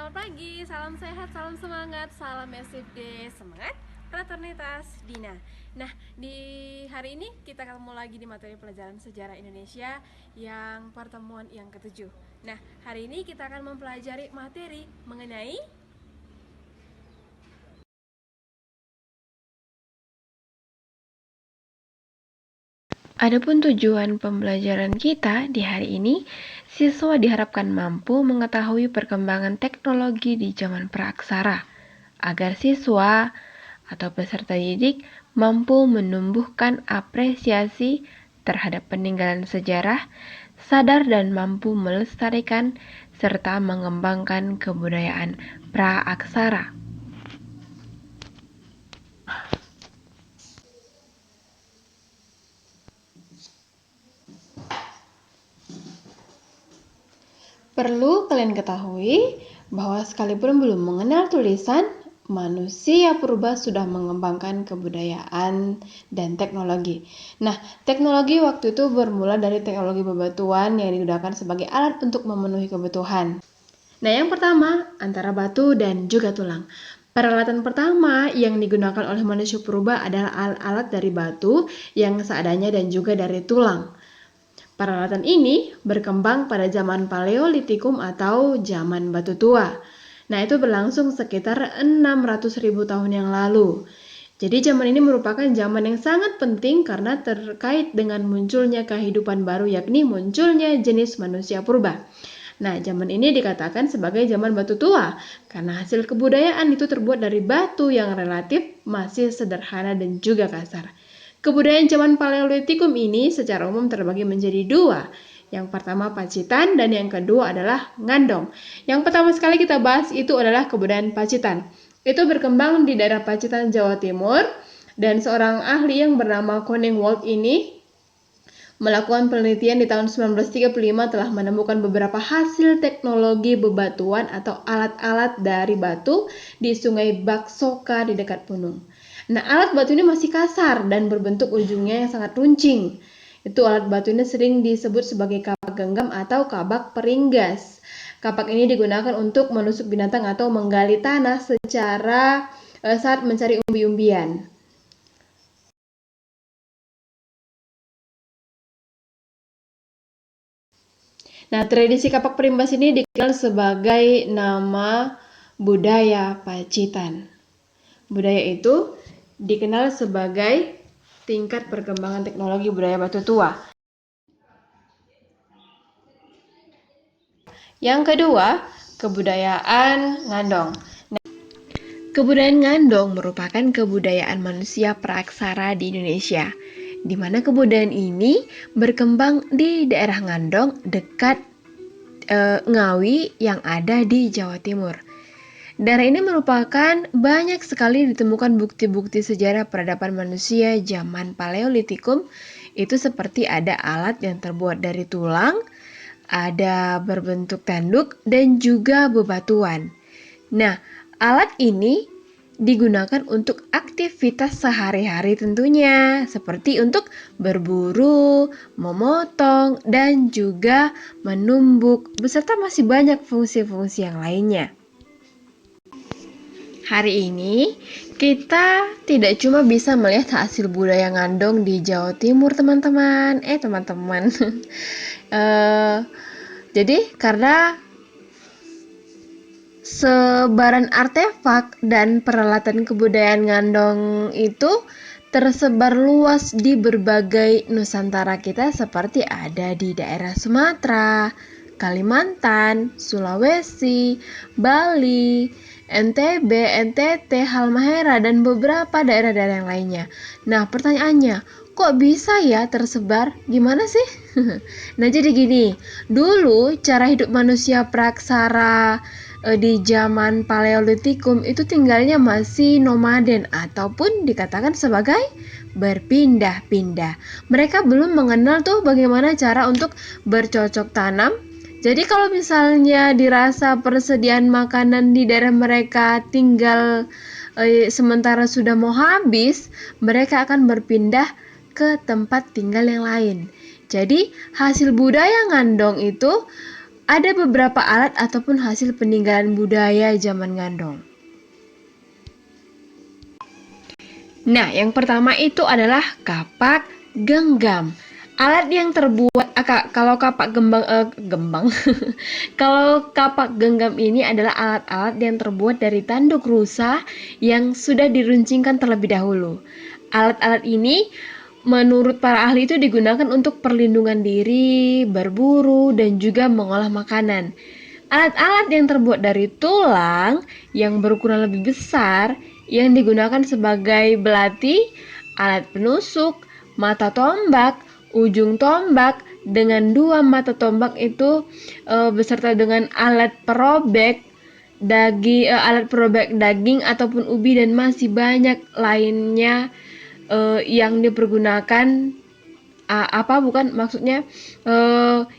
Selamat pagi, salam sehat, salam semangat, salam SFD, semangat, fraternitas, Dina. Nah, di hari ini kita ketemu lagi di materi pelajaran sejarah Indonesia yang pertemuan yang ketujuh. Nah, hari ini kita akan mempelajari materi mengenai Adapun tujuan pembelajaran kita di hari ini, siswa diharapkan mampu mengetahui perkembangan teknologi di zaman praaksara, agar siswa atau peserta didik mampu menumbuhkan apresiasi terhadap peninggalan sejarah, sadar dan mampu melestarikan serta mengembangkan kebudayaan praaksara. Perlu kalian ketahui bahwa sekalipun belum mengenal tulisan, manusia purba sudah mengembangkan kebudayaan dan teknologi. Nah, teknologi waktu itu bermula dari teknologi bebatuan yang digunakan sebagai alat untuk memenuhi kebutuhan. Nah, yang pertama, antara batu dan juga tulang. Peralatan pertama yang digunakan oleh manusia purba adalah alat-alat dari batu yang seadanya dan juga dari tulang. Peralatan ini berkembang pada zaman Paleolitikum atau zaman batu tua. Nah, itu berlangsung sekitar 600.000 tahun yang lalu. Jadi zaman ini merupakan zaman yang sangat penting karena terkait dengan munculnya kehidupan baru, yakni munculnya jenis manusia purba. Nah, zaman ini dikatakan sebagai zaman batu tua karena hasil kebudayaan itu terbuat dari batu yang relatif masih sederhana dan juga kasar. Kebudayaan zaman Paleolitikum ini secara umum terbagi menjadi dua. Yang pertama Pacitan dan yang kedua adalah Ngandong. Yang pertama sekali kita bahas itu adalah kebudayaan Pacitan. Itu berkembang di daerah Pacitan, Jawa Timur, dan seorang ahli yang bernama Koningwold ini melakukan penelitian di tahun 1935 telah menemukan beberapa hasil teknologi bebatuan atau alat-alat dari batu di Sungai Baksoka di dekat Punung. Nah, alat batu ini masih kasar dan berbentuk ujungnya yang sangat runcing. Itu alat batu ini sering disebut sebagai kapak genggam atau kabak peringgas. Kapak ini digunakan untuk menusuk binatang atau menggali tanah secara saat mencari umbi-umbian. Nah, tradisi kapak perimbas ini dikenal sebagai nama budaya Pacitan. Budaya itu dikenal sebagai tingkat perkembangan teknologi budaya batu tua. Yang kedua, kebudayaan Ngandong. Kebudayaan Ngandong merupakan kebudayaan manusia praaksara di Indonesia, di mana kebudayaan ini berkembang di daerah Ngandong dekat Ngawi yang ada di Jawa Timur. Daerah ini merupakan banyak sekali ditemukan bukti-bukti sejarah peradaban manusia zaman Paleolitikum. Itu seperti ada alat yang terbuat dari tulang, ada berbentuk tanduk, dan juga bebatuan. Nah, alat ini digunakan untuk aktivitas sehari-hari tentunya, seperti untuk berburu, memotong, dan juga menumbuk, beserta masih banyak fungsi-fungsi yang lainnya. Hari ini kita tidak cuma bisa melihat hasil budaya Ngandong di Jawa Timur, teman-teman. Jadi karena sebaran artefak dan peralatan kebudayaan Ngandong itu tersebar luas di berbagai Nusantara kita, seperti ada di daerah Sumatera, Kalimantan, Sulawesi, Bali, NTB, NTT, Halmahera, dan beberapa daerah-daerah yang lainnya. Nah, pertanyaannya, kok bisa ya tersebar? Gimana sih? Nah, jadi gini, dulu cara hidup manusia praaksara di zaman Paleolitikum itu tinggalnya masih nomaden ataupun dikatakan sebagai berpindah-pindah. Mereka belum mengenal tuh bagaimana cara untuk bercocok tanam. Jadi kalau misalnya dirasa persediaan makanan di daerah mereka tinggal sementara sudah mau habis, mereka akan berpindah ke tempat tinggal yang lain. Jadi hasil budaya Ngandong itu ada beberapa alat ataupun hasil peninggalan budaya zaman Ngandong. Nah, yang pertama itu adalah kapak genggam. Alat yang terbuat kalau kapak gembang kalau kapak genggam ini adalah alat-alat yang terbuat dari tanduk rusa yang sudah diruncingkan terlebih dahulu. Alat-alat ini menurut para ahli itu digunakan untuk perlindungan diri, berburu, dan juga mengolah makanan. Alat-alat yang terbuat dari tulang yang berukuran lebih besar yang digunakan sebagai belati, alat penusuk, mata tombak, ujung tombak dengan 2 mata tombak itu beserta dengan alat perobek daging ataupun ubi dan masih banyak lainnya yang dipergunakan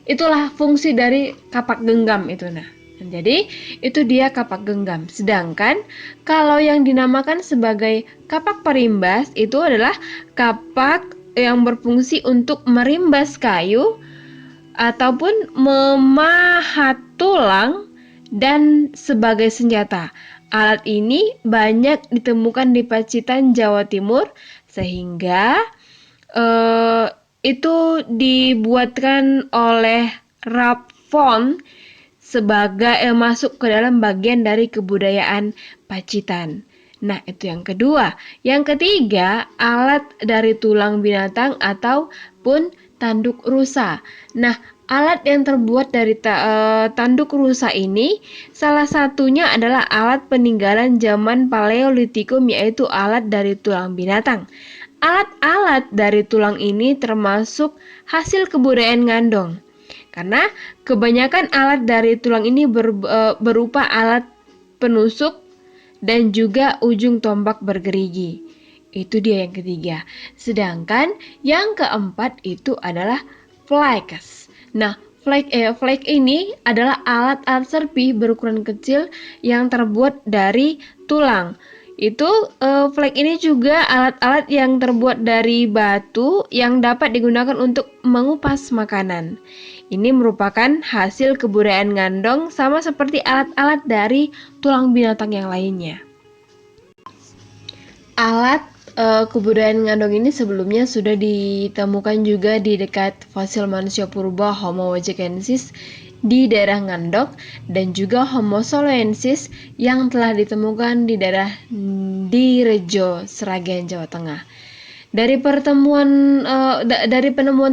itulah fungsi dari kapak genggam itu. Jadi itu dia kapak genggam. Sedangkan kalau yang dinamakan sebagai kapak perimbas itu adalah kapak yang berfungsi untuk merimbas kayu ataupun memahat tulang dan sebagai senjata. Alat ini banyak ditemukan di Pacitan, Jawa Timur, sehingga itu dibuatkan oleh Rapon sebagai masuk ke dalam bagian dari kebudayaan Pacitan. Nah, itu yang kedua. Yang ketiga, alat dari tulang binatang ataupun tanduk rusa. Nah, alat yang terbuat dari tanduk rusa ini salah satunya adalah alat peninggalan zaman Paleolitikum, yaitu alat dari tulang binatang. Alat-alat dari tulang ini termasuk hasil kebudayaan Ngandong. Karena kebanyakan alat dari tulang ini berupa alat penusuk dan juga ujung tombak bergerigi. Itu dia yang ketiga. Sedangkan yang keempat itu adalah flakes. Nah, flake ini adalah alat-alat serpi berukuran kecil yang terbuat dari tulang. Flake ini juga alat-alat yang terbuat dari batu yang dapat digunakan untuk mengupas makanan. Ini merupakan hasil kebudayaan Ngandong sama seperti alat-alat dari tulang binatang yang lainnya. Alat kebudayaan Ngandong ini sebelumnya sudah ditemukan juga di dekat fosil manusia purba Homo wajakensis di daerah Ngandok dan juga Homo soloensis yang telah ditemukan di daerah Direjo, Sragen, Jawa Tengah. Dari penemuan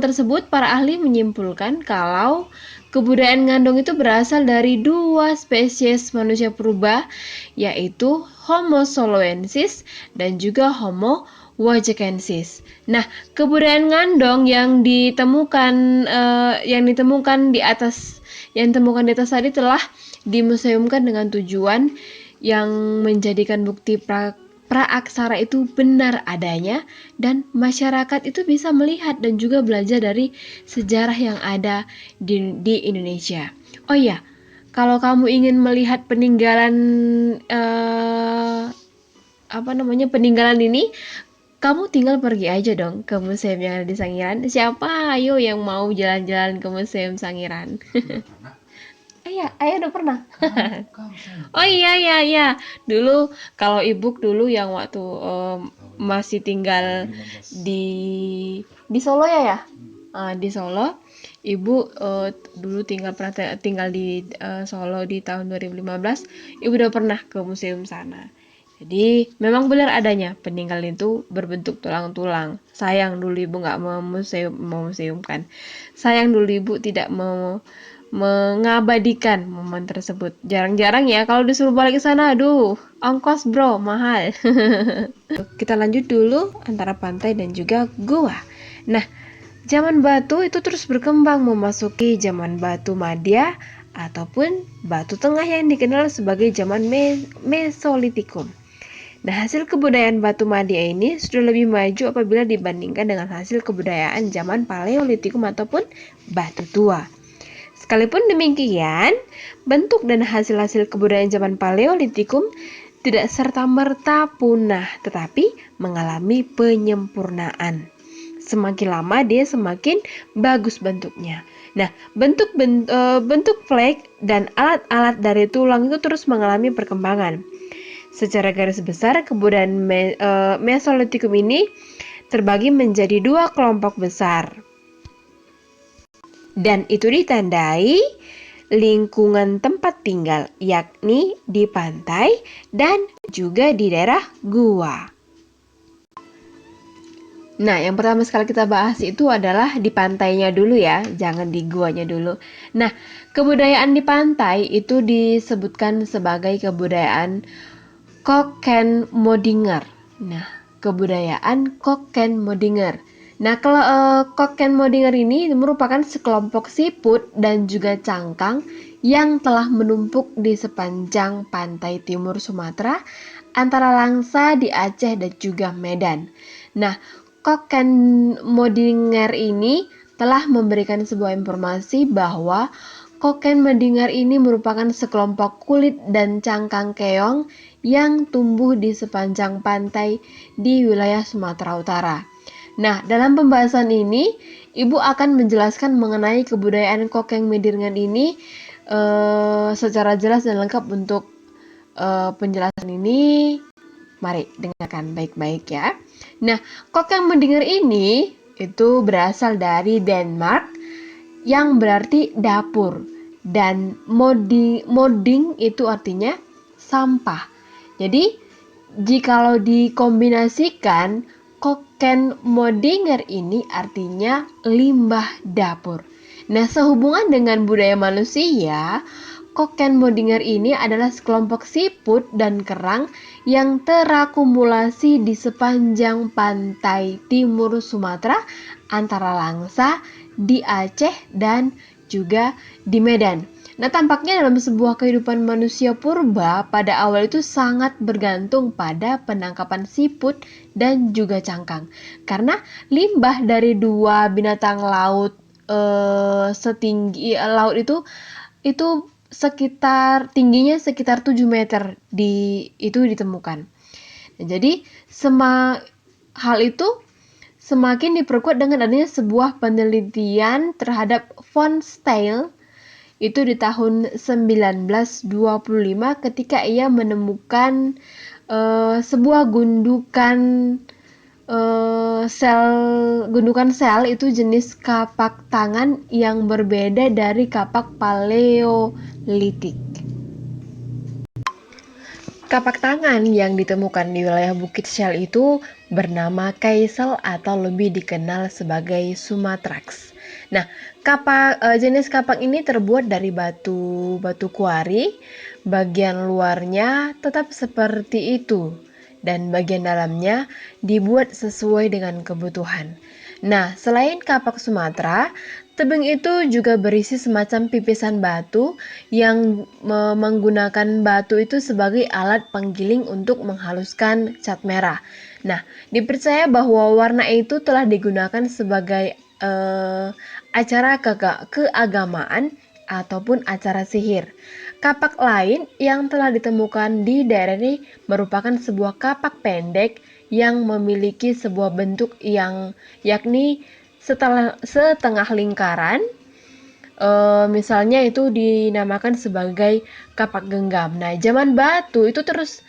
tersebut, para ahli menyimpulkan kalau kebudayaan Ngandong itu berasal dari 2 spesies manusia purba, yaitu Homo soloensis dan juga Homo wajakensis. Nah, kebudayaan Ngandong yang ditemukan di atas tadi telah dimuseumkan dengan tujuan yang menjadikan bukti praaksara itu benar adanya dan masyarakat itu bisa melihat dan juga belajar dari sejarah yang ada di Indonesia. Oh iya, kalau kamu ingin melihat peninggalan peninggalan ini, kamu tinggal pergi aja dong ke museum yang ada di Sangiran. Siapa ayo yang mau jalan-jalan ke museum Sangiran? Ayah udah pernah. Oh iya. Dulu kalau ibu yang waktu masih tinggal di Solo ya. Di Solo, ibu dulu pernah tinggal di Solo di tahun 2015. Ibu udah pernah ke museum sana. Jadi memang benar adanya peninggalan itu berbentuk tulang-tulang. Sayang dulu ibu nggak memuseumkan. Sayang dulu ibu tidak mengabadikan momen tersebut. Jarang-jarang ya kalau disuruh balik ke sana, aduh, ongkos bro, mahal. Kita lanjut dulu antara pantai dan juga gua. Nah, zaman batu itu terus berkembang memasuki zaman batu Madya ataupun batu tengah yang dikenal sebagai zaman Mesolitikum. Nah, hasil kebudayaan batu Madya ini sudah lebih maju apabila dibandingkan dengan hasil kebudayaan zaman Paleolitikum ataupun batu tua. Sekalipun demikian, bentuk dan hasil-hasil kebudayaan zaman Paleolitikum tidak serta-merta punah, tetapi mengalami penyempurnaan. Semakin lama dia semakin bagus bentuknya. Nah, bentuk flake dan alat-alat dari tulang itu terus mengalami perkembangan. Secara garis besar, kebudayaan Mesolitikum ini terbagi menjadi dua kelompok besar. Dan itu ditandai lingkungan tempat tinggal, yakni di pantai dan juga di daerah gua. Nah, yang pertama sekali kita bahas itu adalah di pantainya dulu ya, jangan di guanya dulu. Nah, kebudayaan di pantai itu disebutkan sebagai kebudayaan Kokken-Modinger. Nah, kebudayaan Kokken-Modinger. Nah, kalau Kokken-Modinger ini merupakan sekelompok siput dan juga cangkang yang telah menumpuk di sepanjang pantai timur Sumatera antara Langsa di Aceh dan juga Medan. Nah, Kokken-Modinger ini telah memberikan sebuah informasi bahwa Kokken-Modinger ini merupakan sekelompok kulit dan cangkang keong yang tumbuh di sepanjang pantai di wilayah Sumatera Utara. Nah, dalam pembahasan ini, Ibu akan menjelaskan mengenai kebudayaan Kokken-Modinger ini secara jelas dan lengkap. Untuk penjelasan ini, mari dengarkan baik-baik ya. Nah, Kokken-Modinger ini itu berasal dari Denmark yang berarti dapur, dan modding itu artinya sampah. Jadi, jikalau dikombinasikan, Kokken-Modinger ini artinya limbah dapur. Nah, sehubungan dengan budaya manusia, Kokken-Modinger ini adalah sekelompok siput dan kerang yang terakumulasi di sepanjang pantai timur Sumatera antara Langsa, di Aceh, dan juga di Medan. Nah, tampaknya dalam sebuah kehidupan manusia purba pada awal itu sangat bergantung pada penangkapan siput dan juga cangkang. Karena limbah dari dua binatang laut setinggi laut itu tingginya sekitar 7 meter itu ditemukan. Nah, jadi hal itu semakin diperkuat dengan adanya sebuah penelitian terhadap von Steil itu di tahun 1925 ketika ia menemukan sebuah gundukan sel itu jenis kapak tangan yang berbeda dari kapak paleolitik. Kapak tangan yang ditemukan di wilayah Bukit Shell itu bernama Kaisel atau lebih dikenal sebagai Sumatrax. Nah, jenis kapak ini terbuat dari batu kuari. Bagian luarnya tetap seperti itu dan bagian dalamnya dibuat sesuai dengan kebutuhan. Nah, selain kapak Sumatera, tebing itu juga berisi semacam pipisan batu yang menggunakan batu itu sebagai alat penggiling untuk menghaluskan cat merah. Nah, dipercaya bahwa warna itu telah digunakan sebagai acara keagamaan ataupun acara sihir. Kapak lain yang telah ditemukan di daerah ini merupakan sebuah kapak pendek yang memiliki sebuah bentuk yakni setengah lingkaran. Misalnya itu dinamakan sebagai kapak genggam. Nah, zaman batu itu terus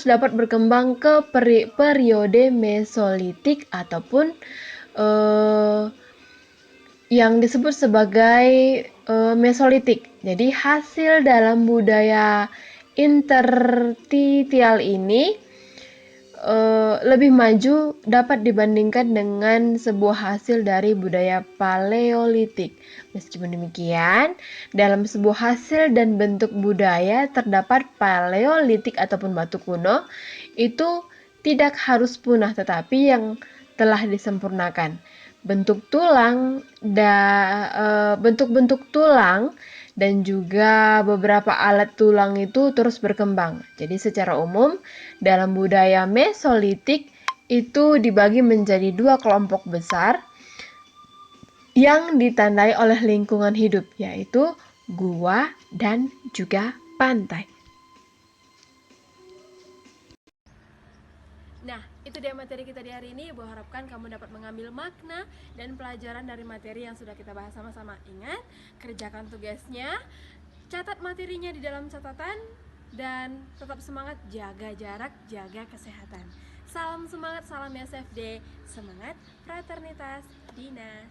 dapat berkembang ke periode Mesolitik ataupun yang disebut sebagai Mesolitik. Jadi hasil dalam budaya intertitial ini lebih maju dapat dibandingkan dengan sebuah hasil dari budaya Paleolitik. Meskipun demikian, dalam sebuah hasil dan bentuk budaya terdapat Paleolitik ataupun batu kuno itu tidak harus punah, tetapi yang telah disempurnakan. Bentuk-bentuk tulang dan juga beberapa alat tulang itu terus berkembang. Jadi secara umum dalam budaya Mesolitik itu dibagi menjadi dua kelompok besar yang ditandai oleh lingkungan hidup, yaitu gua dan juga pantai. Nah, itu itu dia materi kita di hari ini. Ibu harapkan kamu dapat mengambil makna dan pelajaran dari materi yang sudah kita bahas sama-sama. Ingat, kerjakan tugasnya, catat materinya di dalam catatan, dan tetap semangat, jaga jarak, jaga kesehatan. Salam semangat, salam SFD, semangat, fraternitas, Dina.